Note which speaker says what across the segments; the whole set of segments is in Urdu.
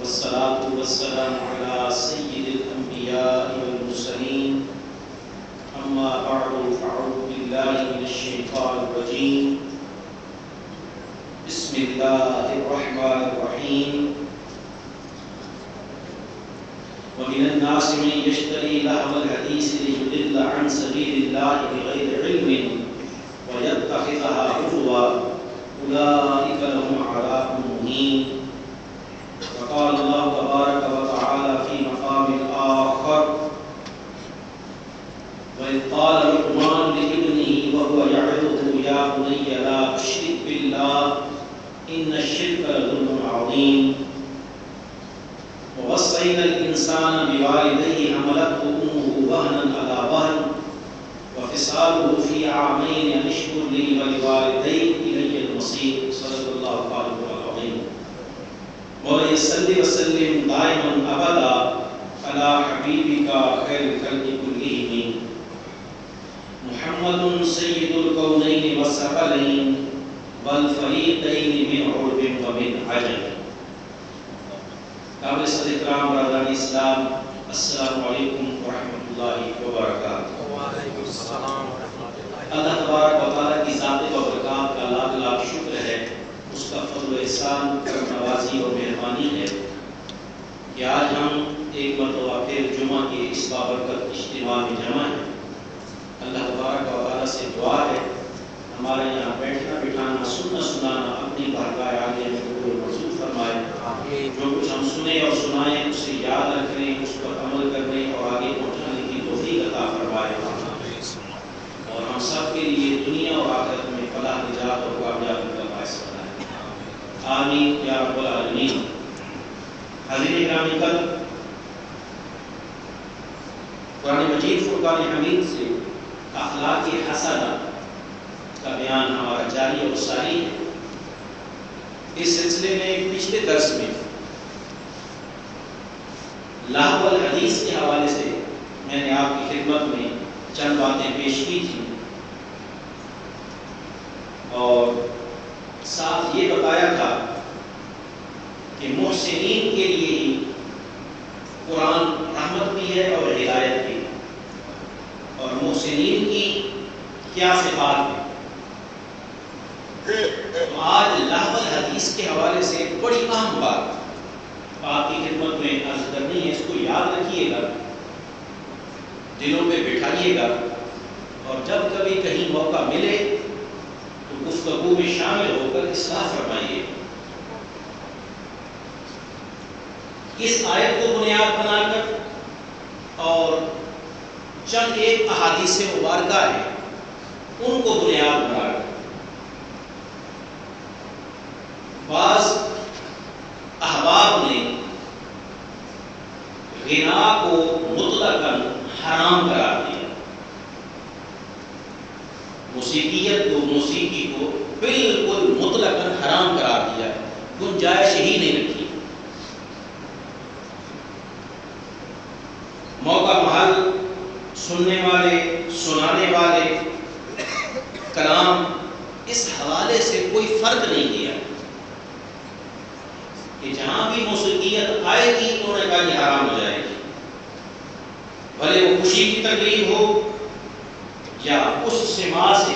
Speaker 1: والصلاة والسلام على سيد الأنبياء والمرسلين أما بعد فأعوذ بالله من الشيطان الرجيم بسم الله الرحمن الرحيم ومن الناس من يشتري لهو الحديث ليضل عن سبيل الله بغير علم ويتخذها هزوا أولئك لهم عذاب مهين. وقال الله تبارك وتعالى في مقام آخر وإذ قال لقمان لابنه وهو يعظه يا بني لا تشرك بالله إن الشرك لظلم عظيم. ووصينا الإنسان بوالديه حملته أمه وهنا على وهن وفصاله في عامين أن اشكر لي ولوالديك إلي المصير. صدق الله العظيم. مولا صل وسلم دائما أبدا على حبيبك خير الخلق كلهم محمد سيد الكونين والثقلين والفريقين من عرب ومن عجم. قابل صدر اکرام برادران اسلام، السلام علیکم ورحمۃ اللہ وبرکاتہ۔
Speaker 2: وعلیکم السلام ورحمۃ اللہ۔
Speaker 1: اللہ تبارک و تعالیٰ کی ذات و برکات کا لاکھ لاکھ شکر ہے، اس کا فضل و احسان، کرم نوازی اور مہربانی ہے کہ آج ہم ایک مرتبہ پھر جمعہ کے اس بابرکت اجتماع میں جمع ہیں۔ اللہ تبارک و تعالیٰ سے دعا ہے ہمارے یہاں بیٹھنا بٹھانا سننا سنانا اپنی بارگاہ عالیہ میں قبول منظور فرمائے۔ جو کچھ ہم سنیں اور سنائیں اسے یاد رکھنے، اس پر عمل کرنے اور آگے پہنچانے کی توفیق عطا فرمائے، اور ہم سب کے لیے دنیا اور آخرت میں فلاح نجات اور کامیابی کا باعث بنائے، آمین یا رب العالمین۔ حاضرین گرامی، کل قرآن مجید فرقان حمید سے اخلاق حسنہ کا بیان ہمارا جاری اور ساری ہے۔ اس سلسلے میں پچھلے درس میں لہو الحدیث کے حوالے سے میں نے آپ کی خدمت میں چند باتیں پیش کی تھی، اور ساتھ یہ بتایا تھا کہ محسنین کے لیے ہی قرآن رحمت بھی ہے اور ہدایت بھی، اور محسنین کی کیا صفات ہے۔ تو آج لہو الحدیث کے حوالے سے بڑی اہم بات آپ کی خدمت میں عرض کرنی ہے، اس کو یاد رکھیے گا، دلوں پہ بٹھائیے گا، اور جب کبھی کہیں موقع ملے تو گفتگو میں شامل ہو کر اصلاح فرمائیے۔ اس آیت کو بنیاد بنا کر اور چند ایک احادیث مبارکہ ہیں ان کو بنیاد بنا کر بعض احباب نے غنا کو مطلقاً حرام قرار دیا، موسیقی کو بالکل مطلقاً حرام قرار دیا، گنجائش ہی نہیں رکھی۔ موقع محل، سننے والے، سنانے والے، کلام، اس حوالے سے کوئی فرق نہیں کیا کہ جہاں بھی موسیقیت آئے گی انہوں نے کہا یہ حرام ہو جائے گی، بھلے وہ خوشی کی تقریب ہو یا اس سماع سے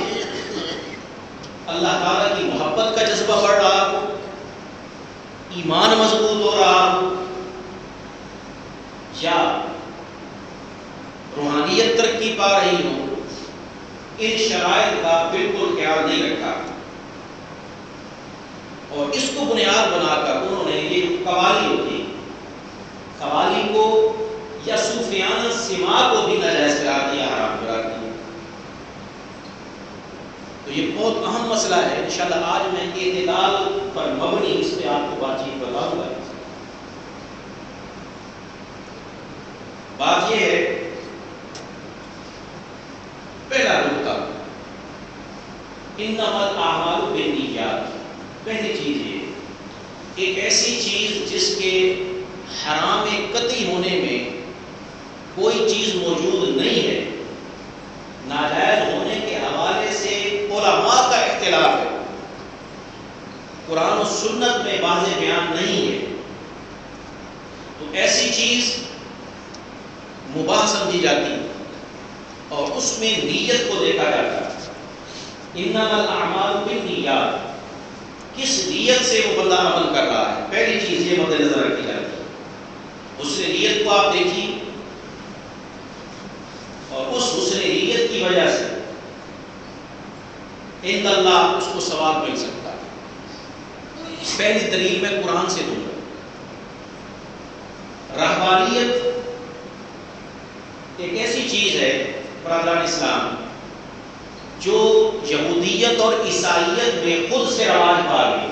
Speaker 1: اللہ تعالیٰ کی محبت کا جذبہ بڑھ رہا ہو، ایمان مضبوط ہو رہا ہو، یا روحانیت ترقی پا رہی ہو، ان شرائط کا بالکل خیال نہیں رکھا، اور اس کو بنیاد بنا کر انہوں نے یہ قوالی ہوتی، قوالی کو یا صوفیانہ سماع کو بھی ناجائز قرار دیا، حرام قرار دیا۔ تو یہ بہت اہم مسئلہ ہے، انشاءاللہ آج میں اعتدال پر مبنی اس پہ آپ کو بات چیت بتاؤں گا۔ بات یہ ہے، پہلا نقطہ، انما الاعمال بالنیات، پہلی چیز یہ، ایک ایسی چیز جس کے حرام قطعی ہونے میں کوئی چیز موجود نہیں ہے، ناجائز ہونے کے حوالے سے علماء کا اختلاف ہے، قرآن و سنت میں واضح بیان نہیں ہے، ایسی چیز مباح سمجھی جاتی اور اس میں نیت کو دیکھا جاتا ہے. انما الاعمال بالنیات، کس نیت سے وہ بندہ عمل کر رہا ہے، پہلی چیز یہ مد نظر رکھی جاتی ہے. حسن نیت کو آپ دیکھیے اور اس حسن نیت کی وجہ سے عند اللہ اس کو ثواب مل سکتا ہے. پہلی دلیل میں قرآن سے دوں گا. رہبانیت ایک ایسی چیز ہے برادران اسلام جو یہودیت اور عیسائیت میں خود سے رواج پا گئی.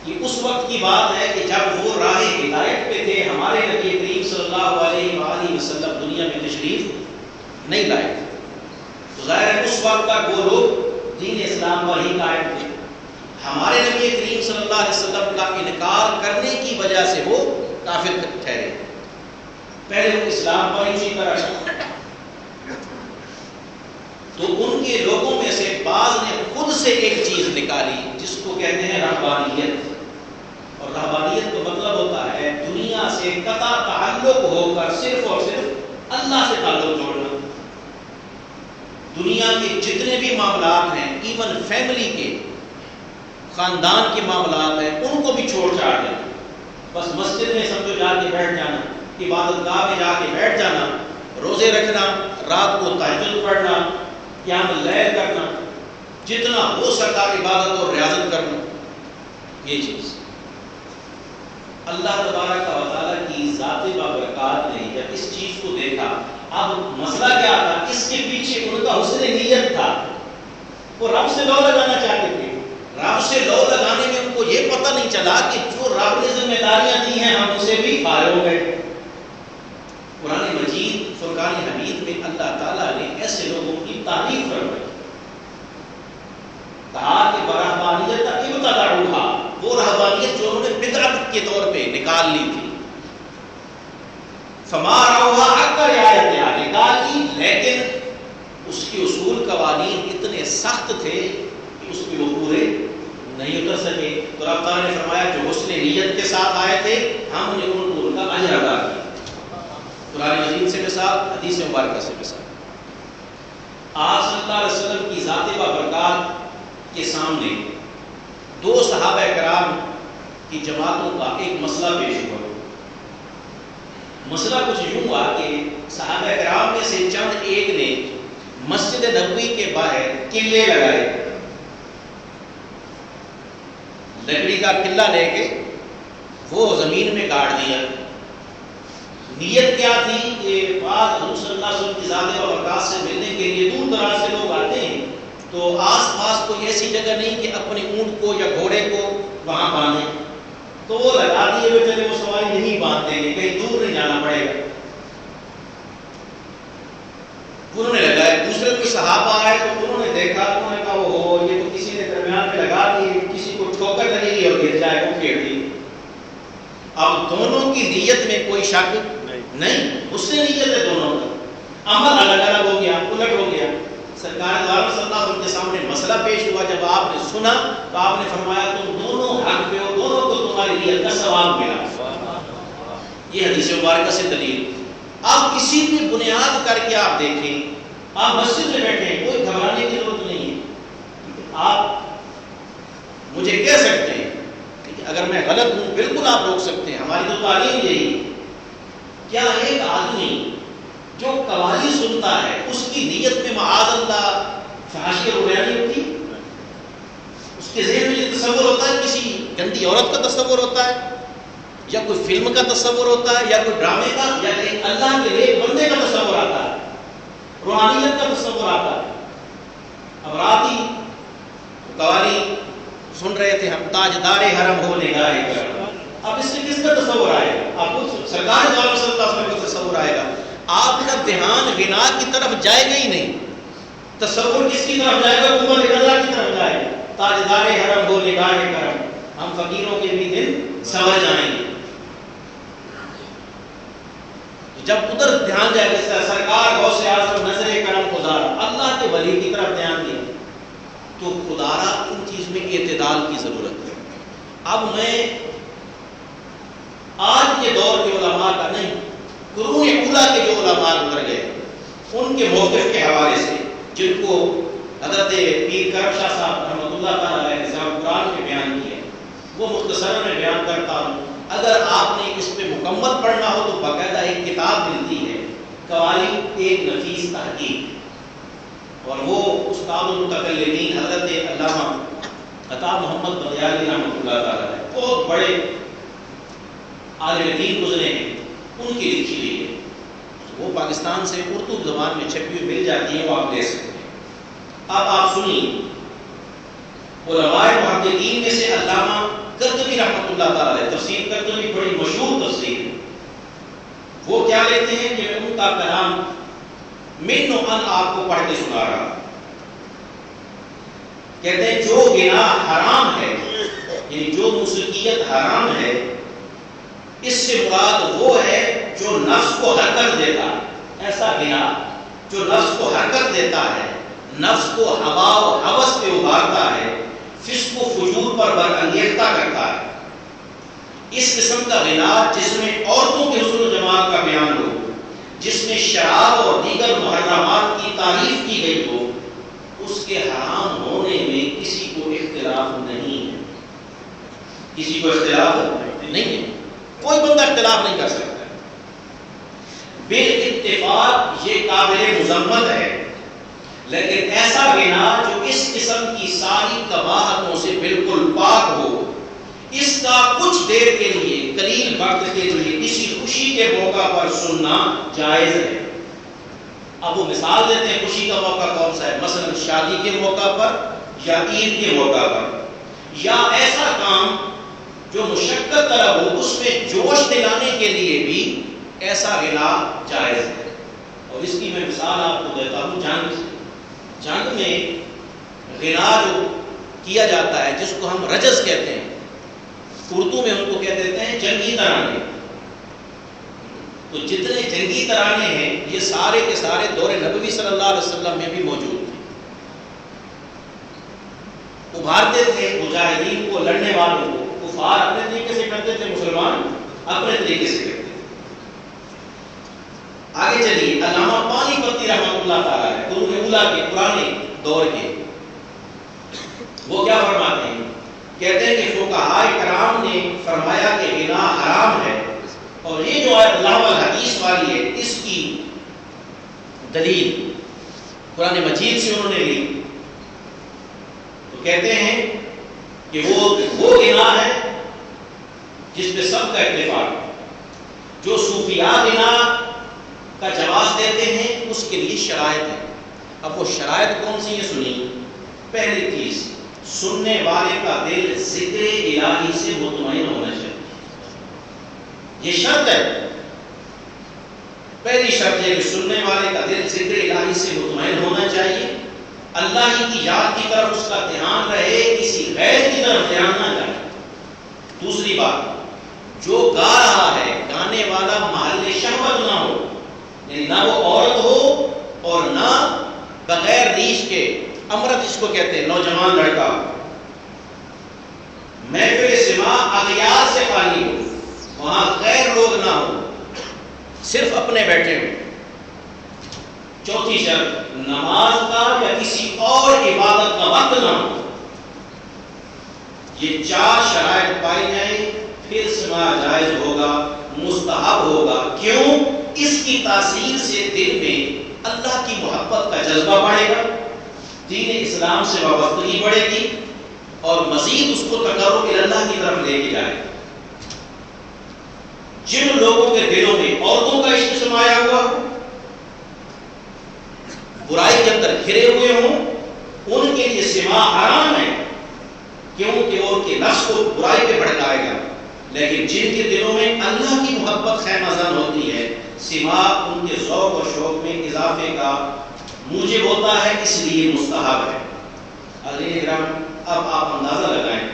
Speaker 1: یہ اس وقت کی بات ہے کہ جب وہ راہ ہدایت پہ تھے، ہمارے نبی کریم صلی اللہ علیہ وآلہ وسلم دنیا میں تشریف نہیں لائے تھے. تو ظاہر ہے اس وقت تک وہ لوگ دین اسلام پر ہی قائم تھے. ہمارے نبی کریم صلی اللہ علیہ وسلم کا انکار کرنے کی وجہ سے وہ کافر ٹھہرے. پہلے وہ اسلام پر اسی طرح، تو ان کے لوگوں میں سے بعض نے خود سے ایک چیز نکالی جس کو کہتے ہیں رہبانیت. اور رہبانیت کا مطلب ہوتا ہے دنیا سے قطع تعلق ہو کر صرف اور صرف اللہ سے تعلق جوڑنا. دنیا کے جتنے بھی معاملات ہیں، ایون فیملی کے، خاندان کے معاملات ہیں، ان کو بھی چھوڑ چھاڑ دینا. بس مسجد میں سب کو جا کے بیٹھ جانا، عبادت گاہ میں جا کے بیٹھ جانا، روزے رکھنا، رات کو تہجد پڑھنا، قیام اللیل کرنا، جتنا ہو سکتا عبادت اور ریاضت کرنا. یہ چیز اللہ تبارک و تعالیٰ کی ذات بابرکات نے جب اس چیز کو دیکھا، اب مسئلہ کیا تھا، اس کے پیچھے ان کا حسن نیت تھا. وہ رب سے لو لگانا چاہتے تھے. رب سے لو لگانے میں ان کو یہ پتہ نہیں چلا کہ جو رب نے ذمہ داریاں دی ہیں ہم اسے بھی فارغ ہو گئے. قرآن مجید فرقان حمید میں اللہ تعالیٰ نے ایسے لوگوں کی تعریف فرمائی. کہا کہ برہبانیت ابتدعوہا، وہ رہبانیت جو انہوں نے بدعت کے طور پہ نکال لی تھی. فما رعوہا حق رعایتہا، نکال لی لیکن اس کے اصول قوانین اتنے سخت تھے کہ اس پہ وہ پورے نہیں اتر سکے. تو رب تعالیٰ نے فرمایا جو حسن نیت کے ساتھ آئے تھے ہم نے ان کا اجر ادا کیا. قرآن مجید سے مثال، حدیث مبارکہ سے مثال. آپ صلی اللہ علیہ وسلم کی ذات بابرکات کے سامنے دو صحابہ کرام کی جماعتوں کا ایک مسئلہ پیش ہوا. مسئلہ کچھ یوں ہوا کہ صحابہ کرام میں سے چند ایک نے مسجد نبوی کے باہر قلعے لگائے، لکڑی کا قلعہ لے کے وہ زمین میں گاڑ دیا. نیت کیا تھی کہ بعد حضور صلی اللہ علیہ وسلم کی ذات بابرکات سے ملنے کے لیے دور دراز سے لوگ آتے ہیں، تو آس پاس کوئی ایسی جگہ نہیں کہ اپنے اونٹ کو یا گھوڑے کو وہاں باندھیں. تو وہ لگا دیے ہوئے چلے وہ سواری نہیں باندھ دیں گے، کہیں دور نہیں جانا پڑے گا. انہوں نے لگائے. دوسرے کوئی صحابہ آئے تو انہوں نے دیکھا، انہوں نے کہا وہ یہ تو کسی نے درمیان میں لگا دی، کسی کو ٹھوکر لگے گی اور گر جائے، وہ پھیر دی. اب دونوں کی نیت میں کوئی شک نہیں، اس سے نیت ہے دونوں کا. عمل الگ الگ ہو گیا، الٹ ہو گیا. سرکار دو عالم صلی اللہ علیہ وسلم کے سامنے مسئلہ پیش ہوا. جب آپ نے سنا تو آپ نے فرمایا تم دونوں حق پہ ہو، دونوں کو تمہاری نیت کا ثواب ملا. یہ حدیث مبارکہ سے دلیل. آپ کسی بھی بنیاد کر کے آپ دیکھیں، آپ مسجد میں بیٹھے ہیں، کوئی گھبرانے کی ضرورت نہیں ہے. آپ مجھے کہہ سکتے ہیں کہ اگر میں غلط ہوں بالکل آپ روک سکتے ہیں. ہماری تو تعلیم یہی. کیا ایک آدمی جو قوالی سنتا ہے اس کی نیت میں معاذ اللہ فحاشی اور بیانی ہوتی، اس کے ذہن میں یہ تصور ہوتا ہے کسی گندی عورت کا تصور ہوتا ہے، یا کوئی فلم کا تصور ہوتا ہے، یا کوئی ڈرامے کا، یا ایک اللہ کے نیک بندے کا تصور آتا ہے، روحانیت کا تصور آتا ہے. اب رات ہی قوالی سن رہے تھے ہم، تاجدار حرم ہو نگاہ کرم. اب اس سے کس کا تصور آئے گا؟ آپ کو سرکار دو عالم صلی اللہ علیہ وسلم کا تصور آئے گا. آپ کا دھیان غنا کی طرف جائے گا ہی نہیں. تصور کس کی طرف جائے گا؟ قوت اللہ کی طرف جائے گا. تاجدار حرم ہو نگاہ کرم، ہم فقیروں کے بھی دن سنور جائیں گے. جب ادھر دھیان جائے گا، سرکار غوث اعظم نظر کرم گزارا، اللہ کے ولی کی طرف دھیان دیا، تو خدا را ان چیز میں اعتدال کی ضرورت ہے. اب میں آج کے دور کے علماء کا نہیں، قرون اولیٰ کے جو علماء گزر گئے ان کے موقف کے حوالے سے، جن کو حضرت پیر کرم شاہ صاحب رحمۃ اللہ تعالیٰ علیہ نظام قرآن میں بیان کیا، وہ مختصر میں بیان کرتا ہوں۔ اگر آپ نے اس پہ مکمل پڑھنا ہو تو باقاعدہ ایک کتاب ملتی ہے، قوالی ایک نفیس تحقیق، اور وہ استاد المتکلمین حضرت علامہ عطا محمد بغیالی رحمۃ اللہ تعالیٰ علیہ، بہت بڑے عالم دین گزرے ہیں، ان کی لکھی ہوئی ہے، وہ پاکستان سے اردو زبان میں چھپی ہوئی مل جاتی ہے، وہ آپ لے سکتے ہیں۔ اب آپ سنیے، علماء محققین میں سے علامہ قرطبی رحمۃ اللہ تعالیٰ علیہ، تفسیر قرطبی بڑی مشہور تفسیر ہے، وہ کیا لیتے ہیں کہ میں ان کا کلام من و ان آپ کو پڑھ کے سنا رہا ہوں۔ کہتے ہیں جو گناہ حرام ہے، یعنی جو موسیقیت حرام ہے، اس سے مراد وہ ہے جو نفس کو حرکت دیتا ہے، ایسا گناہ جو نفس کو حرکت دیتا ہے، نفس کو ہوا و ہوس پہ ابھارتا ہے، فسق و فجور پر برانگیختہ کرتا ہے۔ اس قسم کا گناہ جس میں عورتوں کے حسن و جمال کا بیان ہو، جس میں شراب اور دیگر محرمات کی تعریف کی گئی ہو، اس کے حرام ہونے میں کسی کو اختلاف نہیں ہے، کسی کو اختلاف نہیں ہے، کوئی بندہ اختلاف نہیں کر سکتا۔ بالاتفاق یہ قابل مذمت ہے، لیکن ایسا گناہ جو اس قسم کی ساری قباحتوں سے بالکل پاک ہو، اس کا کچھ دیر کے لیے، قلیل وقت کے لیے، کسی خوشی کے موقع پر سننا جائز ہے۔ اب وہ مثال دیتے ہیں خوشی کا موقع کون سا ہے، مثلا شادی کے موقع پر یا عید کے موقع پر، یا ایسا کام جو مشقت طلب ہو، اس میں جوش دلانے کے لیے بھی ایسا گناہ جائز ہے۔ اور اس کی میں مثال آپ کو دیتا ہوں جنگ سے۔ جنگ میں گناہ جو کیا جاتا ہے، جس کو ہم رجز کہتے ہیں، اردو میں ان کو کہہ دیتے ہیں جنگی ترانے۔ تو جتنے جنگی ترانے ہیں یہ سارے کے سارے دور نبوی صلی اللہ علیہ وسلم میں بھی موجود تھے۔ ابھارتے تھے مجاہدین کو، لڑنے والوں کو، کفار اپنے طریقے سے کرتے تھے، مسلمان اپنے طریقے سے کرتے تھے۔ آگے چلیے، علامہ پانی پتی رحمۃ اللہ تعالیٰ ہے، قرون اولیٰ کے پرانے دور کے، وہ کیا فرماتے ہیں؟ کہتے ہیں کہ فقہاء کرام نے فرمایا کہ گناہ حرام ہے، اور یہ جو آیت اللہ والحدیث والی ہے، اس کی دلیل قرآن مجید سے انہوں نے لی، تو کہتے ہیں کہ وہ گناہ ہے جس پہ سب کا اتفاق ہے۔ جو صوفیاء گناہ کا جواز دیتے ہیں اس کے لیے شرائط ہے۔ اب وہ شرائط کون سی ہیں سنیے۔ پہلی چیز، سننے والے کا دل ذکر الہی سے مطمئن ہونا چاہیے، یہ شرط ہے، پہلی شرط ہے کہ سننے والے کا دل ذکر الہی سے مطمئن ہونا چاہیے، اللہ ہی کی یاد کی طرف اس کا دھیان رہے، کسی غیر کی طرف دھیان نہ جائے۔ دوسری بات، جو گا رہا ہے گانے والا محل شہوت نہ ہو، یعنی نہ وہ عورت ہو اور نہ بغیر ریش کے امرت جس کو کہتے ہیں نوجوان لڑکا، محفل سماع اغیار سے خالی ہو، وہاں غیر لوگ نہ ہو، صرف اپنے بیٹھے ہو۔ چوتھی شرط، نماز کا یا کسی اور عبادت کا وقت نہ ہو۔ یہ چار شرائط پائی جائیں پھر سماع جائز ہوگا، مستحب ہوگا۔ کیوں؟ اس کی تاثیر سے دل میں اللہ کی محبت کا جذبہ بڑھے گا، دین اسلام سے وابستگی بڑھے گی، اور مزید اس کو تقرب اللہ کی طرف لے کے جائے گا۔ جن لوگوں کے دلوں میں عورتوں کا عشق سمایا ہوا ہو، برائی کے اندر گھرے ہوئے ہوں، ان کے لیے سماع حرام ہے، کیونکہ ان کے نفس کو برائی پہ بھڑکائے گا۔ لیکن جن کے دلوں میں اللہ کی محبت خیمہ زن ہوتی ہے، سماع ان کے ذوق و شوق میں اضافے کا موجب ہوتا ہے، اس لیے مستحب ہے۔ عزیز کرام، اب آپ اندازہ لگائیں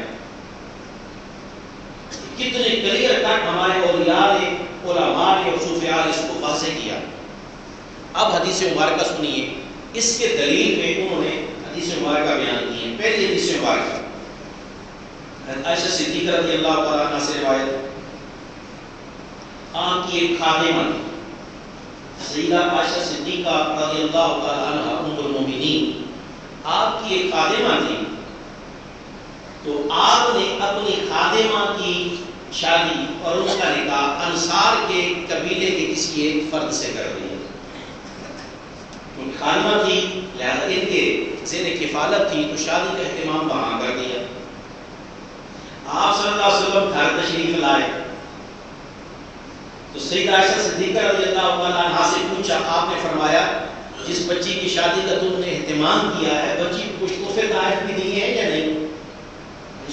Speaker 1: کتنے کلیئر کٹ ہمارے اولیاء نے، علماء نے اور صوفیاء نے اس کو واضح کیا۔ اب حدیث مبارکہ سنیے، اس کے دلیل میں انہوں نے حدیث مبارکہ بیان کی ہے۔ پہلی حدیث مبارکہ عائشہ صدیقہ رضی اللہ تعالیٰ عنہ سے روایت، آپ کی ایک خادمہ تھی سیدہ عائشہ صدیقہ رضی اللہ تعالی عنہا ام المومنین، آپ کی ایک خادمہ تھی، تو آپ نے اپنی خادمہ کی شادی اور اس کا نکاح انصار کے قبیلے کے کسی ایک فرد سے کر دیا۔ خادمہ تھی لہذا ان کے زیر کفالت تھی تو شادی کا اہتمام وہاں کر دیا۔ آپ صلی اللہ علیہ وسلم گھر تشریف لائے تو سیدہ عائشہ صدیقہ رضی اللہ تعالیٰ عنہا سے پوچھا، آپ نے فرمایا جس بچی کی شادی کا تم نے اہتمام کیا ہے بچی کو کچھ تحفے تحائف بھی دیے ہیں یا نہیں؟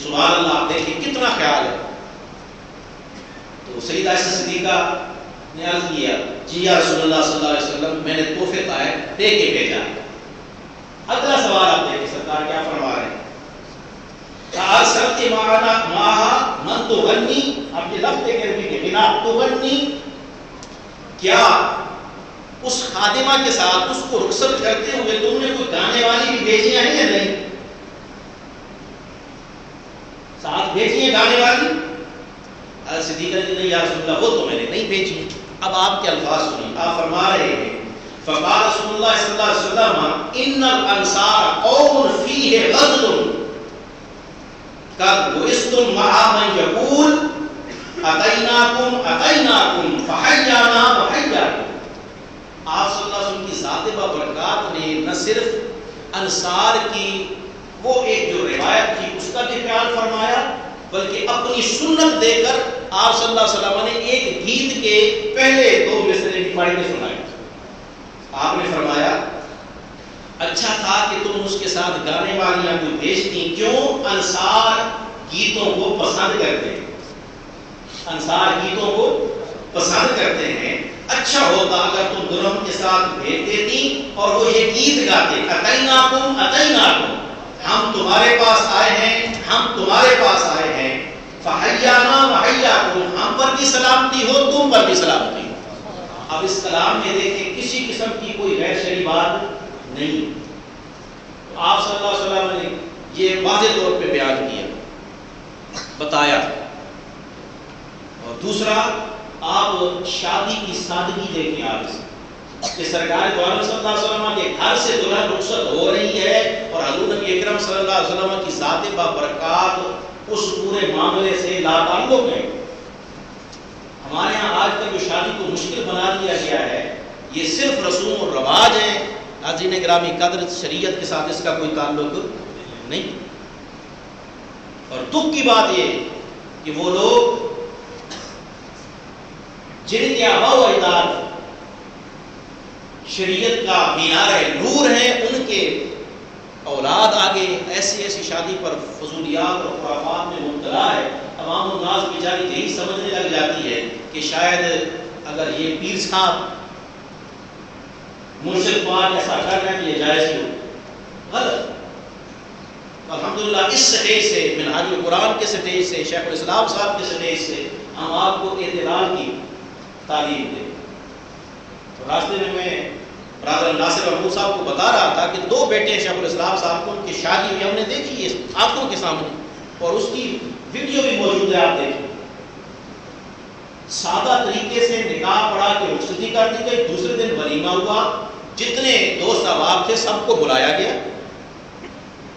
Speaker 1: سبحان اللہ، آپ دیکھیں کتنا خیال ہے۔ تو سیدہ عائشہ صدیقہ نے عرض کیا، جی یا رسول اللہ صلی اللہ علیہ وسلم میں نے تحفے تحائف دے کے بھیجا۔ اگلا سوال آپ دیکھیں سرکار کیا فرما رہے ہیں، ارسلت معها من تغنی، آپ کے لفظ عربی کے بنا تغنی، کیا اس خادمہ کے ساتھ اس کو رخصت کرتے ہوئے تم نے کوئی گانے والی بھی بھیجی ہیں یا نہیں؟ ساتھ بھیجی ہیں گانے والی؟ صدیقہ نے نہیں یا رسول اللہ وہ تو میں نے نہیں بھیجی۔ اب آپ کے الفاظ سنیں، آپ فرما رہے ہیں فقال رسول اللہ صلی اللہ علیہ وسلم ان الانصار قوم فیہ غزل قد بعثتم مع من یقول اتیناکم فحیانا وحیاکم۔ آپ صلی اللہ علیہ وسلم کی ذات بابرکات نے نہ صرف انصار کی وہ ایک جو روایت تھی اس کا بھی خیال فرمایا بلکہ اپنی سنت دے کر آپ صلی اللہ علیہ وسلم نے ایک گیت کے پہلے دو مصرے بھی پڑھ کے سنائے۔ آپ نے فرمایا اچھا تھا کہ تم اس کے ساتھ گانے والیاں کو بھیجتی، کیوں؟ انصار گیتوں کو پسند کرتے ہیں، انصار گیتوں کو پسند کرتے ہیں۔ اچھا ہوتا اگر تم دونوں کے ساتھ بھیج دیتی اور وہ یہ گیت گاتے، اتیناکم اتیناکم، ہم تمہارے پاس آئے ہیں، ہم تمہارے پاس آئے ہیں، فحیانا وحیاکم، ہم پر بھی سلامتی ہو تم پر بھی سلامتی ہو۔ اب اس کلام میں دیکھیں کسی قسم کی کوئی غیر شرعی بات نہیں۔ آپ صلی اللہ علیہ وسلم نے یہ واضح طور پہ بیان کیا، بتایا۔ اور دوسرا آپ شادی کی سادگی دیکھیں آپ سے کہ سرکار دو عالم صلی اللہ علیہ وسلم کے گھر سے دلہن رخصت ہو رہی ہے اور حضور نبی اکرم صلی اللہ علیہ وسلم کی ذات بابرکات اس پورے معاملے سے لا تعلق ہے۔ ہمارے ہاں آج تک جو شادی کو مشکل بنا دیا گیا ہے یہ صرف رسوم اور رواج ہیں، ناظرین گرامی قدر شریعت کے ساتھ اس کا کوئی تعلق نہیں۔ اور دکھ کی بات یہ کہ وہ لوگ جن کے آباء و اجداد شریعت کا مینار نور ہیں ان کے اولاد آگے ایسی ایسی شادی پر فضولیات اور خرافات میں مبتلا ہے۔ عوام الناس بیچاری یہی سمجھنے لگ جاتی ہے کہ شاید اگر یہ پیر صاحب مرشد پاک ایسا کر رہے ہیں تو یہ جائز ہی ہو، غلط۔ الحمدللہ اس سٹیج سے، منہاج القرآن کے سٹیج سے، شیخ الاسلام صاحب کے سٹیج سے ہم آپ کو اعتدال کی تعلیم دیں۔ راستے میں برادر ناصر محمود صاحب کو بتا رہا تھا کہ دو بیٹے شیخ الاسلام صاحب کو ان کی شادی ہوئی، ہم نے دیکھی ہے آنکھوں کے سامنے اور اس کی ویڈیو بھی موجود ہے، آپ دیکھیں۔ سادہ طریقے سے نکاح پڑھا کے رخصتی کر دی گئی، دوسرے دن ولیمہ ہوا، جتنے دوست احباب تھے سب کو بلایا گیا،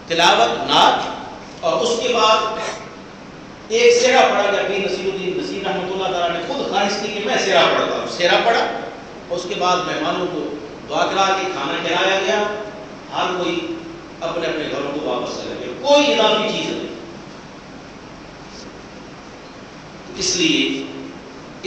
Speaker 1: تلاوت نعت، اور اس کے بعد ایک سیرا پڑھا گیا۔ پیر نصیر الدین نصیر رحمۃ اللہ تعالیٰ نے خود خواہش کی کہ میں سیرا پڑھتا ہوں، سیرا پڑھا، اس کے بعد مہمانوں کو دعا کرا کے کھانا کھلایا گیا، ہر کوئی اپنے اپنے گھروں کو واپس چلا گیا، کوئی اضافی چیز نہیں۔ اس لیے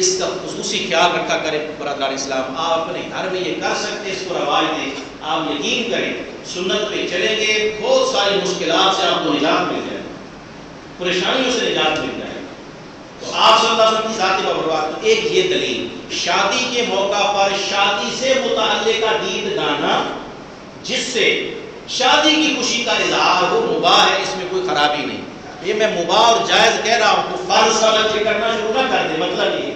Speaker 1: اس کا خصوصی خیال رکھا کریں برادران اسلام۔ آپ اپنے گھر میں یہ کر سکتے ہیں، اس کو رواج دیں، آپ یقین کریں سنت پہ چلیں گے بہت ساری مشکلات سے آپ کو نجات مل جائے، پریشانیوں سے نجات مل جائے۔ تو آپ صلی اللہ علیہ وسلم کی ذات بابرکات، ایک یہ دلیل، شادی کے موقع پر شادی سے متعلقہ گیت گانا جس سے شادی کی خوشی کا اظہار ہو مباح ہے، اس میں کوئی خرابی نہیں۔ یہ میں مباح اور جائز کہہ رہا ہوں، تو فرض سمجھ کے کرنا شروع نہ کر دیں۔ مطلب یہ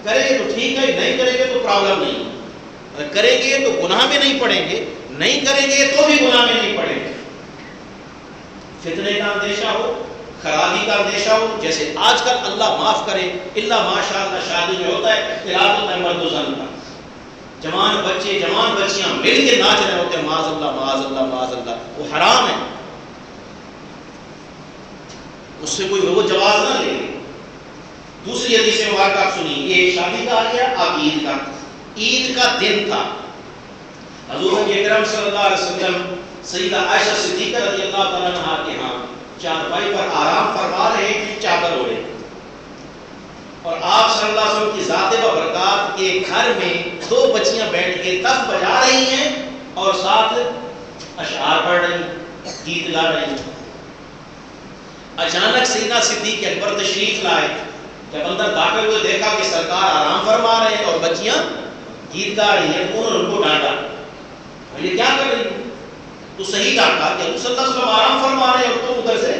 Speaker 1: کریں گے تو ٹھیک ہے، نہیں کریں گے تو پرابلم نہیں، اگر کریں گے تو گناہ میں نہیں پڑیں گے، نہیں کریں گے تو بھی گناہ میں نہیں پڑیں گے۔ فتنے کا اندیشہ ہو خرابی کا اندیشہ ہو، جیسے آج کل اللہ معاف کرے الا ماشاء اللہ شادی میں ہوتا ہے اختلاط ہوتا ہے مرد و زن کا، جوان بچے جوان بچیاں مل کے ناچ رہے ہوتے ہیں، معاذ اللہ معاذ اللہ معاذ اللہ، وہ حرام ہے، اس سے کوئی وہ جواز نہ لے۔ دوسری حدیث مبارکہ آپ سنیے، یہ شادی کا آ گیا، اب عید کا دن تھا، حضور نبی اکرم صلی اللہ علیہ وسلم سیدہ عائشہ صدیقہ رضی اللہ تعالیٰ عنہا کے ہاں چارپائی پر آرام فرما رہے ہیں، چادر اوڑھے، اور آپ صلی اللہ علیہ وسلم کی ذات و برکات کے گھر میں دو بچیاں بیٹھ کے تف بجا رہی ہیں اور ساتھ اشعار پڑھ رہی ہیں، گیت گا رہی ہیں۔ اچانک سیدنا صدیق اکبر تشریف لائے، جب اندر داخل ہوئے دیکھا کہ سرکار آرام فرما رہے ہیں اور بچیاں گیت گا رہی ہیں، انہوں نے ان کو ڈانٹا، یہ کیا کر رہی ہیں؟ تو صحیح ڈانٹا کہ حضور صلی اللہ علیہ وسلم آرام فرما رہے ہیں اور تم ادھر سے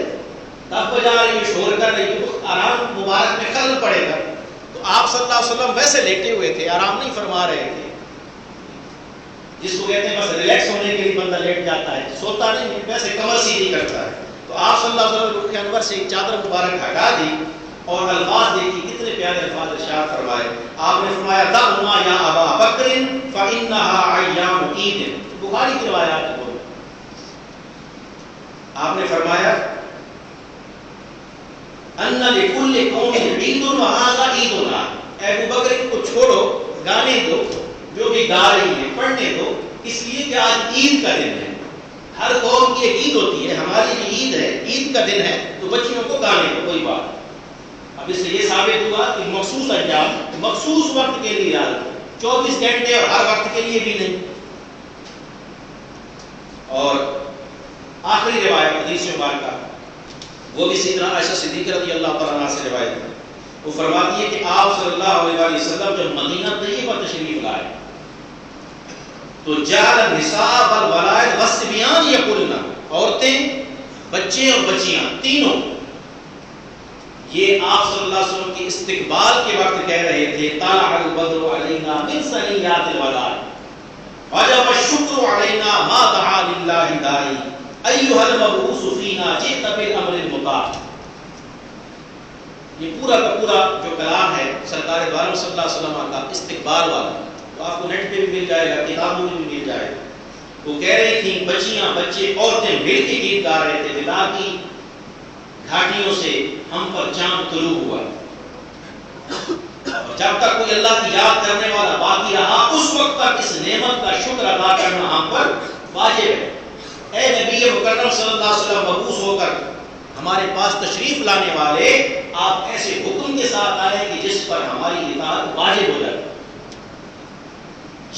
Speaker 1: تف بجا رہی ہیں، شور کر رہی ہیں، تو آرام مبارک میں خلل پڑے گا۔ تو آپ صلی اللہ علیہ وسلم ویسے لیٹے ہوئے تھے، آرام نہیں فرما رہے تھے، جس کو کہتے ہیں بس ریلیکس ہونے کے لیے بندہ لیٹ جاتا ہے، سوتا نہیں ہے، ویسے کمر سیدھی کرتا ہے۔ تو آپ صلی اللہ علیہ وسلم رخ انور سے ایک چادر مبارک ہٹا دی اور الفاظ دیکھی، کتنے پیارے الفاظ ارشاد فرمائے۔ آپ نے فرمایا دعهما یا ابا بکر فانها ایام عید، بخاری کی روایات ہے۔ آپ نے فرمایا ان لکل قوم عید وهذا عیدنا، اے ابو بکر ان کو چھوڑو، گانے دو، جو بھی گا رہی ہیں پڑھنے دو، اس لیے کہ آج عید کا دن ہے، ہر قوم کی ایک عید ہوتی ہے، ہماری بھی عید ہے، عید کا دن ہے، تو بچیوں کو گانے دو، کوئی بات۔ اب اس سے یہ ثابت ہوا کہ مخصوص ایام مخصوص وقت کے لیے، 24 گھنٹے اور ہر وقت کے لیے بھی نہیں۔ اور آخری روایت حدیث مبارکہ وہ بھی سیدنا عائشہ صدیقہ رضی اللہ تعالیٰ عنہا سے روایت ہے، وہ فرماتی ہے کہ آپ صلی اللہ علیہ وسلم جب مدینہ طیبہ تشریف لائے تو جعل النساء والولائد والصبیان یقولن، عورتیں بچے اور بچیاں تینوں یہ آپ صلی اللہ علیہ وسلم کے استقبال کے وقت کہہ رہے تھے طلع البدر علینا من ثنیات الوداع وجب الشکر علینا ما دعا للہ داعی ایھا المبعوث فینا جئت بالامر المطاع۔ یہ پورا کا پورا جو کلام ہے سرکار دو عالم صلی اللہ علیہ وسلم کا استقبال والا، تو آپ کو نیٹ پہ بھی مل جائے گا، کتابوں میں بھی مل جائے گا۔ وہ کہہ رہی تھیں بچیاں بچے عورتیں مل کے گیت گا رہے تھے، بلا کی گھاٹیوں سے ہم پر چاند طلوع ہوا، جب تک کوئی اللہ کی یاد کرنے والا باقی رہا اس وقت تک اس نعمت کا شکر ادا کرنا ہم پر واجب ہے۔ اے نبی مکرم صلی اللہ علیہ وسلم مبعوث ہو کر ہمارے پاس تشریف لانے والے، آپ ایسے حکم کے ساتھ آئے کہ جس پر ہماری اطاعت واجب ہو جائے۔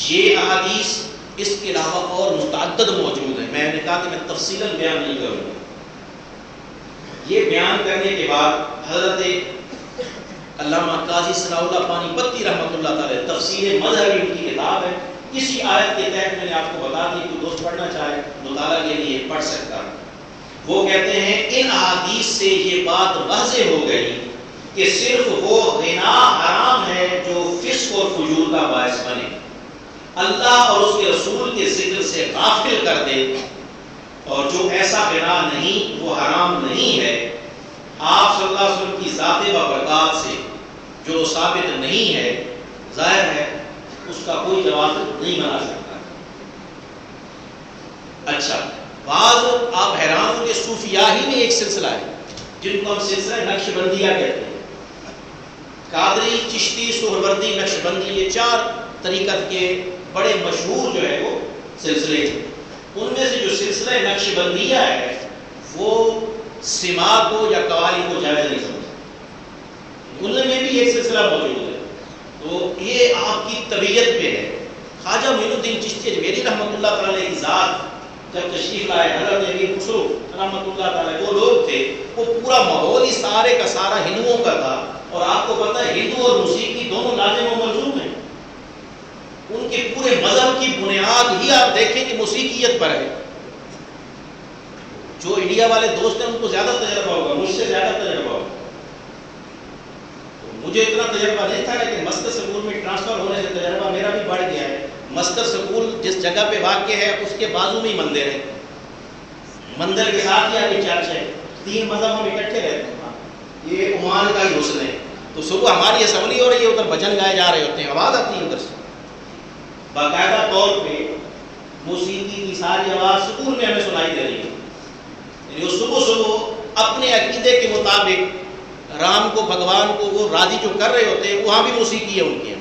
Speaker 1: یہ احادیث اس کے علاوہ اور متعدد موجود ہیں، میں نے کہا کہ میں تفصیلاً بیان نہیں کروں گا۔ یہ بیان کرنے کے بعد حضرت علامہ قاضی ثناء اللہ پانی پتی رحمۃ اللہ تعالی تفسیر مظہری ان کی کتاب ہے، کسی آیت کے تحت میں نے آپ کو بتا دی، کوئی دوست پڑھنا چاہے مطالعہ کے لیے پڑھ سکتا ہے۔ وہ کہتے ہیں ان احادیث سے یہ بات واضح ہو گئی کہ صرف وہ غنا حرام ہے جو فسق اور فجور کا باعث بنے، اللہ اور اس کے رسول کے ذکر سے غافل کر دے، اور جو ایسا غنا نہیں وہ حرام نہیں ہے۔ آپ صلی اللہ علیہ وسلم کی ذات و برکات سے جو ثابت نہیں ہے، ظاہر ہے اس کا کوئی جواب نہیں بنا سکتا۔ اچھا، بعض آپ حیران ہوں کہ صوفیاء ہی میں ایک سلسلہ ہے جن کو ہم سلسلہ نقش بندیہ کہتے ہیں، قادری، چشتی، سہروردی، نقش بندی، یہ 4 طریقت کے بڑے مشہور جو ہے وہ سلسلے ہیں۔ ان میں سے جو سلسلہ نقش بندیہ ہے وہ سما کو یا قوالی کو جائز نہیں سمجھتا، ان میں بھی ایک سلسلہ موجود ہے، تو یہ آپ کی طبیعت پہ ہے۔ خواجہ معین الدین چشتی اجمیری رحمۃ اللہ تعالی کی ذات جب تشریف لائے، حضرت امیر خسرو رحمۃ اللہ تعالی، وہ لوگ تھے، وہ پورا ماحول ہی سارے کا سارا ہندوؤں کا تھا، اور آپ کو پتہ ہے ہندو اور موسیقی دونوں لازم و ملزوم ہیں، ان کے پورے مذہب کی بنیاد ہی آپ دیکھیں کہ موسیقیت پر ہے۔ جو انڈیا والے دوست ہیں ان کو زیادہ تجربہ ہوگا، مجھ سے زیادہ تجربہ ہوگا، مجھے اتنا تجربہ نہیں تھا، لیکن مسکر سکول میں ٹرانسفر ہونے سے تجربہ میرا بھی بڑھ گیا ہے۔ مسکر سکول جس جگہ پہ واقع ہے اس کے بازو میں ہی مندر ہے، مندر کے ساتھ ہی آگے چرچ ہے، 3 مذہب ہم اکٹھے رہتے ہیں، یہ عمان کا ہی حسن ہے. تو صبح ہماری اسمبلی ہو رہی ہے، ادھر بھجن گائے جا رہے ہوتے ہیں، آواز آتی ہے ادھر سے، باقاعدہ طور پہ موسیقی کی ساری آواز سکول میں ہمیں سنائی دے رہی ہے. یعنی وہ صبح اپنے عقیدے کے مطابق رام کو، بھگوان کو وہ راضی جو کر رہے ہوتے ہیں، وہاں بھی موسیقی ہے ان کے.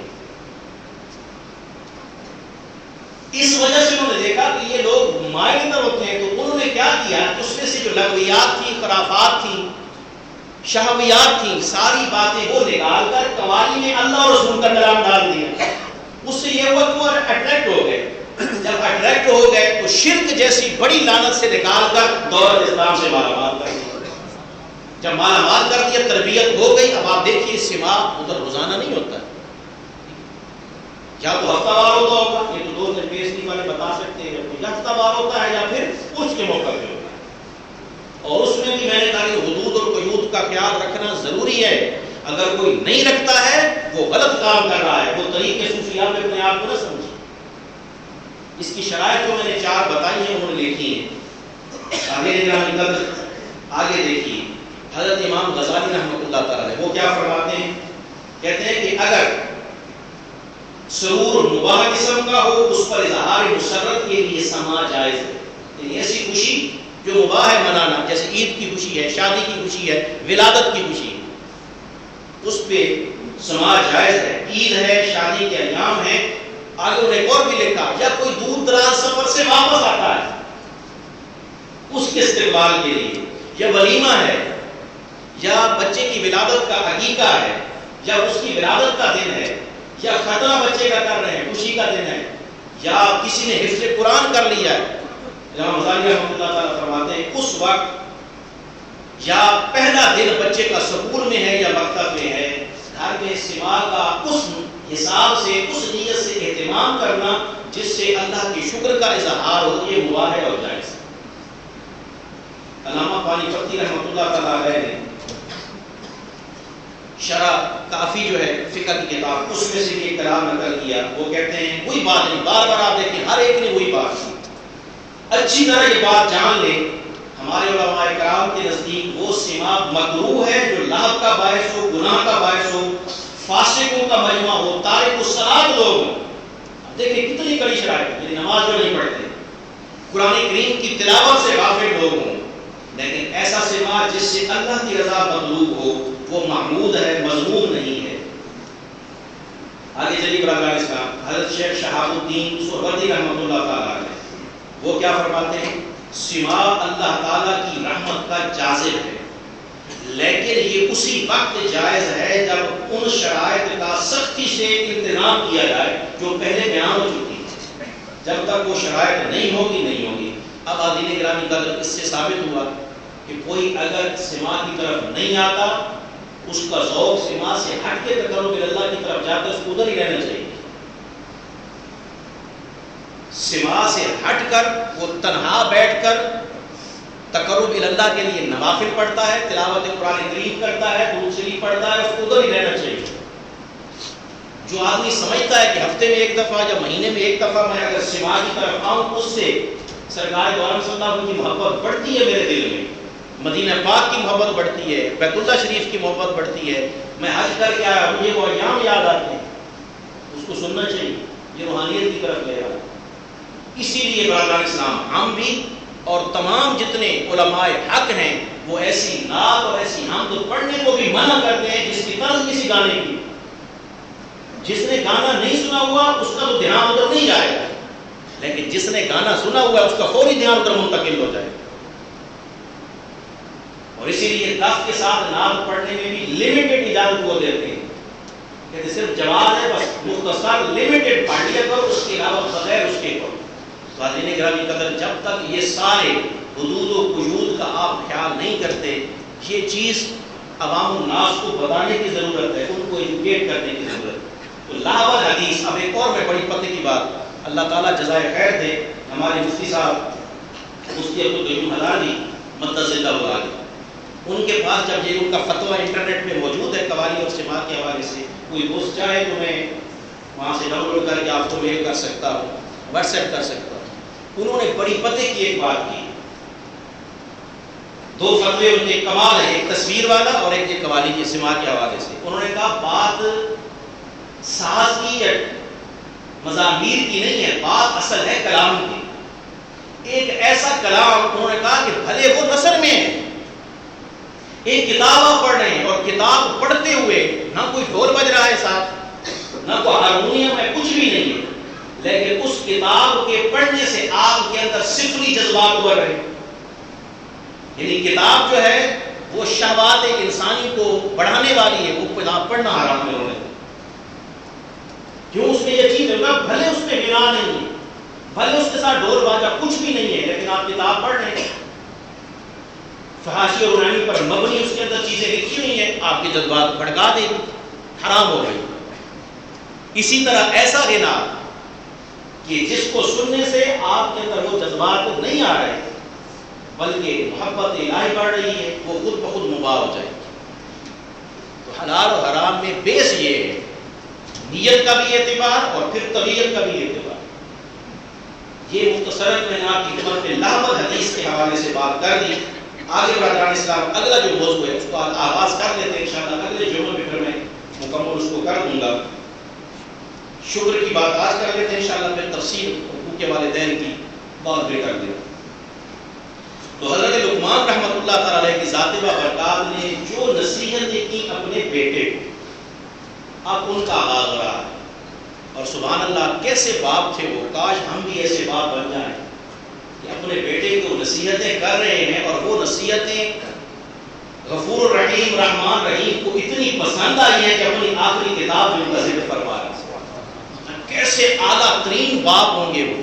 Speaker 1: اس وجہ سے انہوں نے دیکھا کہ یہ لوگ مائنر ہوتے ہیں، تو انہوں نے کیا کیا، اس میں سے جو لغویات تھی، خرافات تھیں، شہویات تھیں، ساری باتیں وہ نکال کر قوالی میں اللہ اور رسول کا کلام ڈال دیا. اس سے یہ ہوا کہ وہ اٹریکٹ ہو گئے. جب اٹریکٹ ہو گئے تو شرک جیسی بڑی لعنت سے نکال کر دولت اسلام سے مالا مال کر دیا. جب مالا مال کر دیا، تربیت ہو گئی. اب آپ دیکھیے سما ادھر روزانہ نہیں ہوتا ہے، یا تو ہفتہ وار ہوتا ہوگا، یہ تو 2 دن PhD والے بتا سکتے ہیں، یا ہفتہ وار ہوتا ہے یا پھر کچھ کے موقع پہ ہوتا ہے. اور اس میں بھی میں نے کہا کہ حدود اور قیود کا خیال رکھنا ضروری ہے. اگر کوئی نہیں رکھتا ہے وہ غلط کام کر رہا ہے، وہ طریقے صوفیات میں اپنے آپ کو نہ سمجھے. اس کی شرائط جو میں نے 4 بتائی ہیں انہوں نے لکھی ہیں. آگے دیکھیے حضرت امام غزالی رحمۃ اللہ تعالی وہ کیا فرماتے ہیں، کہتے ہیں کہ اگر سرور مباح قسم کا ہو، اس پر اظہار مسرت کے لیے سما جائز ہے. یعنی ایسی خوشی جو مباح ہے منانا، جیسے عید کی خوشی ہے، شادی کی خوشی ہے، ولادت کی خوشی ہے، اس پہ سما جائز ہے. عید ہے، شادی کے ایام ہیں. آگے انہوں نے ایک اور بھی لکھا، یا کوئی دور دراز سفر سے واپس آتا ہے اس کے استقبال کے لیے، یا ولیمہ ہے، یا بچے کی ولادت کا عقیقہ ہے، یا اس کی ولادت کا دن ہے، یا ختنہ بچے کا کر رہے ہیں، خوشی کا دن ہے، یا کسی نے حفظ قرآن کر لیا ہے. امام غزالی رحمۃ اللہ تعالیٰ فرماتے ہیں اس وقت، یا پہلا دن بچے کا سکول میں ہے یا مکتب میں ہے، گھر میں سما کا اس حساب سے، اس نیت سے اہتمام کرنا جس سے اللہ کی شکر کا اظہار ہو، یہ مباح ہے اور جائز. علامہ پانی پتی رحمۃ اللہ تعالیٰ علیہ نے شرح کافی جو ہے فقہ کی کتاب، اس میں سے یہ کلام نقل کیا. وہ کہتے ہیں وہی بات نہیں، بار بار آپ دیکھیں ہر ایک نے وہی بات کی. اچھی طرح یہ بات جان لیں، ہمارے علماء کرام کے نزدیک وہ سما مکروہ ہے جو لغو کا باعث ہو، گناہ کا باعث ہو، فاسقوں کا مجمع ہو، تارک الصلاۃ لوگ ہوں. اب دیکھیں کتنی کڑی شرائط ہے، نماز جو نہیں پڑھتے، قرآن کریم کی تلاوت سے غافل لوگ ہوں، لیکن ایسا سما جس سے اللہ کی رضا مطلوب ہو، وہ محمود ہے، مذموم نہیں ہے. آگے چلیے برادران اسلام، حضرت شیخ شہاب الدین سہروردی رحمۃ اللہ تعالیٰ علیہ وہ کیا فرماتے ہیں، سما اللہ تعالیٰ کی رحمت کا جازب ہے، لیکن یہ اسی وقت جائز ہے جب ان شرائط کا سختی سے اہتمام کیا جائے جو پہلے بیان ہو چکی ہے. جب تک وہ شرائط نہیں ہوگی. اب عزیز گرامی قدر اس سے ثابت ہوا کہ کوئی اگر سما کی طرف نہیں آتا، اس کا ذوق سما سے ہٹ کے تقرب اللہ کی طرف جاتا ہے، اس کو ادھر ہی رہنا چاہیے. سما سے ہٹ کر وہ تنہا بیٹھ کر تقرب اللہ کے لیے نوافل پڑھتا ہے، تلاوت قرآن کریم کرتا ہے، درود شریف پڑھتا ہے، اس کو ادھر ہی رہنا چاہیے. جو آدمی سمجھتا ہے کہ ہفتے میں ایک دفعہ یا مہینے میں ایک دفعہ میں اگر سما کی طرف آؤں، اس سے سرکار دو عالم صلی اللہ علیہ وسلم کی محبت بڑھتی ہے، میرے دل میں مدینہ پاک کی محبت بڑھتی ہے، بیت اللہ شریف کی محبت بڑھتی ہے، میں حج کر کے آیا، مجھے وہ ایام یاد آتے ہیں، اس کو سننا چاہیے، یہ روحانیت کی طرف لے رہا ہے. اسی لیے برادران اسلام ہم بھی اور تمام جتنے علماء حق ہیں وہ ایسی نعت اور ایسی حمد پڑھنے کو بھی منع کرتے ہیں جس کی طرز کسی گانے کی. جس نے گانا نہیں سنا ہوا اس کا تو دھیان ادھر نہیں جائے گا، لیکن جس نے گانا سنا ہوا ہے اس کا فوری دھیان ادھر منتقل ہو جائے گا. اور اسی لیے لفظ کے ساتھ نعت پڑھنے میں بھی لمیٹڈ اجازت کو دیتے ہیں کہ صرف جواز ہے، بس مختصر لمیٹڈ پڑھ لیا کرو، اس کے علاوہ بغیر اس کے کرو. حاضرین گرامی قدر، جب تک یہ سارے حدود و قیود کا آپ خیال نہیں کرتے، یہ چیز عوام الناس کو بتانے کی ضرورت ہے، ان کو ایجوکیٹ کرنے کی ضرورت ہے. تو لاہور حدیث، اب ایک اور میں بڑی پتے کی بات، اللہ تعالیٰ جزائے خیر دے ہمارے مفتی صاحب مفتی عبدالقیوم حلانی متزدہ ہوا گئے، ان کے پاس جب یہ ان کا فتویٰ انٹرنیٹ پہ موجود ہے قوالی اور سما کے حوالے سے، کوئی دوست چاہے تو میں وہاں سے ڈاؤن لوڈ کر کے آپ کو میل کر سکتا ہوں، واٹس ایپ کر سکتا ہوں. انہوں نے بڑی پتے کی ایک بات کی، دو فتوے ان کے کمال ہیں، ایک تصویر والا اور ایک قوالی کی سماع کے حوالے سے۔ انہوں نے کہا بات ساز کی یا مزامیر کی نہیں ہے، بات اصل ہے کلام کی۔ ایک ایسا کلام انہوں نے کہا کہ بھلے وہ نثر میں ہے، ایک کتاب آپ پڑھ رہے ہیں اور کتاب پڑھتے ہوئے نہ کوئی ڈھول بج رہا ہے ساتھ، نہ کوئی ہارمونیم ہے، کچھ بھی نہیں ہے، لیکن اس کتاب کے پڑھنے سے آپ کے اندر صفری جذبات ابھر رہے ہیں۔ یعنی کتاب جو ہے وہ شہوات ایک انسانی کو بڑھانے والی ہے، وہ کتاب پڑھنا حرام ہے۔ انہوں نے کیوں؟ اس میں یہ چیز ہوگا، بھلے اس میں غنا نہیں ہے، بھلے اس کے ساتھ ڈھول باجا کچھ بھی نہیں ہے، لیکن آپ کتاب پڑھ رہے ہیں، فحاشی اور رونانی پر مبنی اس کے اندر چیزیں لکھی ہوئی ہیں، آپ کے جذبات بھڑکا دے گی، حرام ہو گئی۔ اسی طرح ایسا غنا کہ جس کو سننے سے آپ کے اندر وہ جذبات نہیں آ رہے بلکہ محبت الہی بڑھ رہی ہے، وہ خود بخود مباح ہو جائے گی۔ تو حلال و حرام میں بیس یہ ہے، نیت کا بھی اعتبار اور پھر طبیعت کا بھی اعتبار۔ یہ مختصراً میں نے آپ کی خدمت میں لامد حدیث کے حوالے سے بات کر دی۔ آگے برادران اسلام اگلا جو موضوع ہے اس کو آغاز کر لیتے ہیں، انشاءاللہ اگلے جمعے میں پھر میں مکمل اس کو کر دوں گا۔ شکر کی بات آج کر لیتے ہیں، انشاءاللہ پھر تفصیل حقوق والدین کی بات بھی کر دیں۔ تو حضرت لقمان رحمۃ اللہ تعالی علیہ کی ذات بابرکات نے جو نصیحتیں کی اپنے بیٹے کو، اب ان کا آغاز رہا ہے، اور سبحان اللہ کیسے باپ تھے وہ، کاش ہم بھی ایسے باپ بن جائیں کہ اپنے بیٹے کو نصیحتیں کر رہے ہیں اور وہ نصیحتیں غفور الرحیم رحمان رحیم کو اتنی پسند آئی ہیں کہ اپنی آخری کتاب میں ان کا ذکر فرما رہا ہے۔ کیسے اعلیٰ ترین باپ ہوں گے وہ،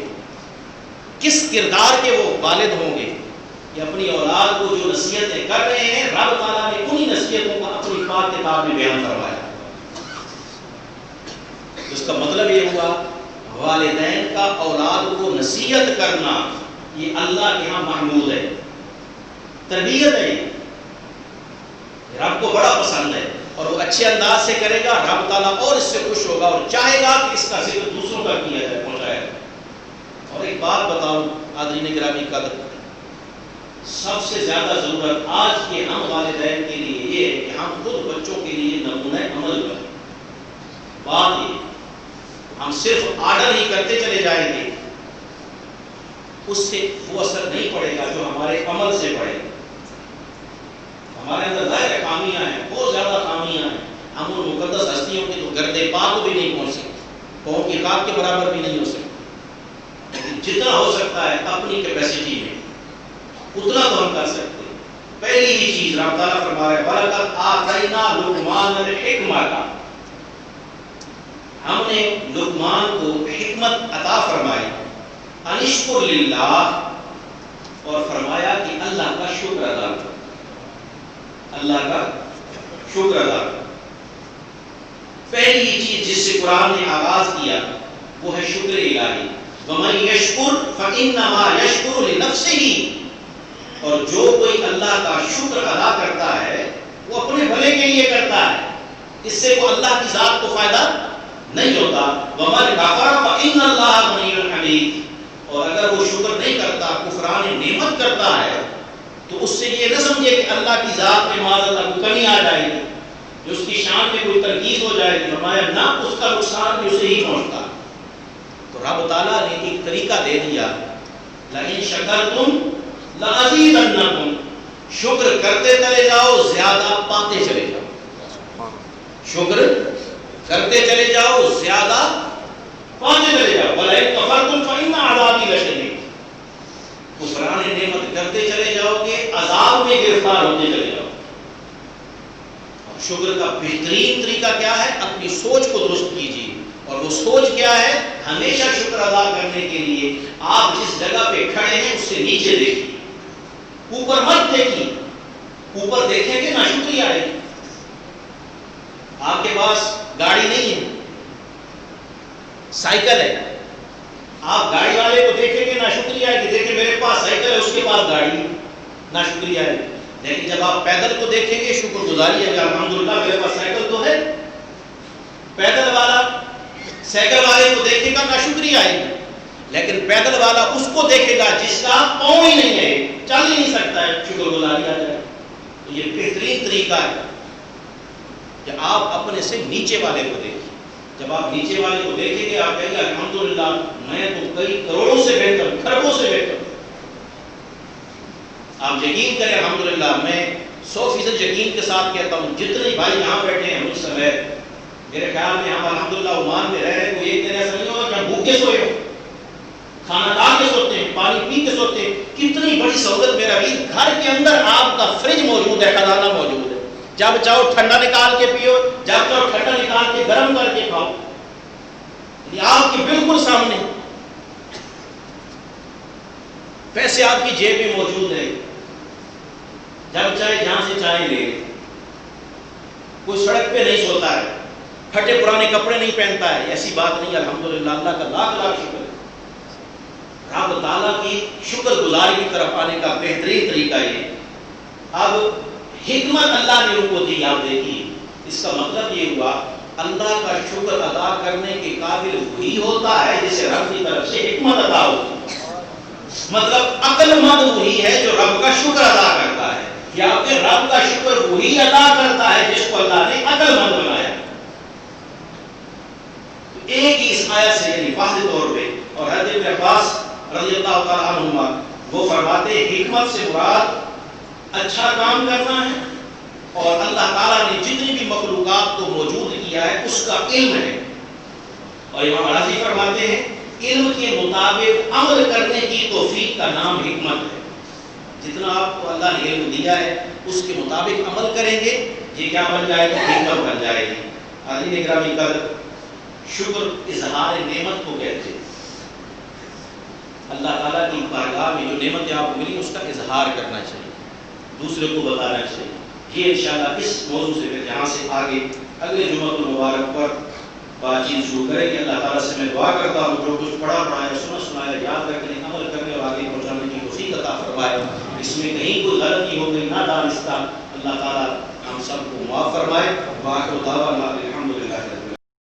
Speaker 1: کس کردار کے وہ والد ہوں گے کہ اپنی اولاد کو جو نصیحتیں کر رہے ہیں رب تعالیٰ نے انہی نصیحتوں کو اپنی پاک کتاب میں بیان فرمایا۔ اس کا مطلب یہ ہوا والدین کا اولاد کو نصیحت کرنا یہ اللہ کے ہاں محمود ہے، تربیت ہے، رب کو بڑا پسند ہے، اور وہ اچھے انداز سے کرے گا، رب تعالیٰ اور اس سے خوش ہوگا اور چاہے گا کہ اس کا ذکر دوسروں کا کیا جائے، پہنچایا جائے۔ اور ایک بات بتاؤں حاضرین گرامی قدر، سب سے زیادہ ضرورت آج کے ہم والدین کے لیے یہ ہے کہ ہم خود بچوں کے لیے نمونہ عمل بنیں۔ بات یہ ہم صرف آرڈر ہی کرتے چلے جائیں گے، اس سے وہ اثر نہیں پڑے گا جو ہمارے عمل سے پڑے گا۔ ہمارے اندر ظاہر خامیاں ہیں، بہت زیادہ خامیاں ہیں، ہم ان مقدس ہستیوں کے تو گرد پا کو بھی نہیں پہنچ سکتے، قوم کی خاک کے برابر بھی نہیں ہو سکتے، لیکن جتنا ہو سکتا ہے اپنی کیپیسٹی میں اتنا تو ہم کر سکتے ہیں۔ پہلی ہی چیز رب تعالیٰ فرما رہے ہیں وَلَقَدْ آتَيْنَا لُقْمَانَ الْحِكْمَةَ، ہم نے لقمان کو حکمت عطا فرمائی، ان اشکر للہ، اور فرمایا کہ اللہ کا شکر ادا کرو، اللہ کا شکر ادا کرو۔ پہلی چیز جس سے قرآن نے آغاز کیا وہ ہے شکر الہی، وَمَن يَشْكُرْ فَإِنَّمَا يَشْكُرُ لِنَفْسِهِ، اور جو کوئی اللہ کا شکر ادا کرتا ہے وہ اپنے بھلے کے لیے کرتا ہے، اس سے وہ اللہ کی ذات کو فائدہ نہیں ہوتا۔ وَمَن كَفَرَ فَإِنَّ اللَّهَ غَنِيٌّ حَمِيدٌ، اور اگر وہ شکر نہیں کرتا، کفران نعمت کرتا ہے، تو اس سے یہ نہ سمجھے کہ اللہ کی ذات میں معاذ اللہ کو کمی آ جائے گی، جو اس کی شان میں کوئی تنقید ہو جائے گی، فرمایا نہ، اس کا نقصان بھی اسے ہی پہنچتا۔ تو رب تعالیٰ نے ایک طریقہ دے دیا، لَئِن شَكَرْتُمْ لَأَزِيدَنَّكُمْ، شکر کرتے چلے جاؤ زیادہ پاتے چلے جاؤ، شکر کرتے چلے جاؤ زیادہ پاتے چلے جاؤ، وَلَئِن كَفَرْتُمْ فَإِنَّ عَذَابِي لَشَدِيدٌ، کفران نعمت کرتے چلے جاؤ گے، عذاب میں گرفتار ہوتے چلے جاؤ۔ اور شکر کا بہترین طریقہ کیا ہے؟ اپنی سوچ کو درست کیجیے، اور وہ سوچ کیا ہے؟ ہمیشہ شکر ادا کرنے کے لیے آپ جس جگہ پہ کھڑے ہیں اس سے نیچے دیکھیے، اوپر مت دیکھیے، اوپر دیکھیں گے ناشکری آئے گی۔ آپ کے پاس گاڑی نہیں ہے، سائیکل ہے، آپ گاڑی والے کو دیکھیں گے ناشکری آئے گی، دیکھیں میرے پاس سائیکل ہے اس کے پاس گاڑی ہے، ناشکری آئے گی۔ لیکن جب آپ پیدل کو دیکھیں گے شکر گزاری ہے کہ الحمدللہ میرے پاس سائیکل تو ہے۔ پیدل والا سائیکل والے کو دیکھے گا ناشکری آئے گی، لیکن پیدل والا اس کو دیکھے گا جس کا پاؤں ہی نہیں ہے، چل ہی نہیں سکتا ہے، شکر گزاری آ جائے. تو یہ بہترین طریقہ ہے کہ آپ اپنے سے نیچے والے کو دیکھیں. جب آپ نیچے والے کو دیکھیں گے آپ کہیں گے الحمدللہ میں تو کئی کروڑوں سے بہتر ہوں، کھربوں سے بہتر ہوں. آپ یقین کریں الحمدللہ میں 100% یقین کے ساتھ کہتا ہوں جتنے بھائی یہاں بیٹھے ہیں مجھ سے میرے خیال میں ہم الحمدللہ عمان میں رہ رہے ہیں، کوئی ایک دن ایسا نہیں ہوگا کہ ہم بھوکے سوئے ہو، کھانا کھا کے سوتے ہیں، پانی پی کے سوتے ہیں. کتنی بڑی سہولت میرا بھی، گھر کے اندر آپ کا فریج موجود ہے، خزانہ موجود ہے. جب چاہو ٹھنڈا نکال کے پیو، جب چاہو ٹھنڈا نکال کے گرم کر کے کھاؤ، آپ کے بالکل سامنے. پیسے آپ کی جیب میں موجود ہے، جب چاہے جہاں سے چاہے لے. کوئی سڑک پہ نہیں سوتا ہے، پھٹے پرانے کپڑے نہیں پہنتا ہے، ایسی بات نہیں. الحمدللہ اللہ کا لاکھ لاکھ شکر ہے. رب تعالیٰ کی شکر گزاری کی طرف آنے کا بہترین طریقہ یہ. اب حکمت اللہ نے ان کو دی، آپ دیکھیے اس کا مطلب یہ ہوا اللہ کا شکر ادا کرنے کے قابل وہی ہوتا ہے جسے رب کی طرف سے حکمت ادا ہوتی ہے. مطلب عقل مند وہی ہے جو رب کا شکر ادا کرتا ہے، یا پھر رب کا شکر وہی ادا کرتا ہے جس کو اللہ نے عقل مند بنایا. ایک ہی اس آیت سے یعنی واضح طور پہ. اور حضرت ابن عباس رضی اللہ تعالیٰ عنہما وہ فرماتے حکمت سے مراد اچھا کام کرنا ہے، اور اللہ تعالیٰ نے جتنی بھی مخلوقات کو موجود کیا ہے اس کا علم ہے. اور امام راضی فرماتے ہیں علم کے مطابق عمل کرنے کی توفیق کا نام حکمت ہے. جتنا آپ کو اللہ نے علم دیا ہے اس کے مطابق عمل کریں گے، یہ کیا بن جائے گا؟ حکمت بن جائے گی. حاضرین گرامی قدر، شکر اظہار نعمت کو کہتے ہیں. اللہ تعالیٰ کی بارگاہ میں جو نعمتیں آپ کو ملی اس کا اظہار کرنا چاہیے، دوسرے کو بتانا چاہیے. یہ انشاءاللہ اس موضوع سے پھر یہاں سے آگے اگلے جمعہ المبارک پر بات چیت شروع کریں گے. اللہ تعالیٰ سے میں دعا کرتا ہوں جو کچھ پڑھا پڑھایا سنا سنایا یاد رکھنے عمل کرنے اور آگے پہنچانے کی توفیق عطا فرمائے. اس میں کہیں کوئی غلطی ہو گئی نہ دانستہ، اللہ تعالیٰ ہم سب کو معاف فرمائے. وآخر دعوانا الحمد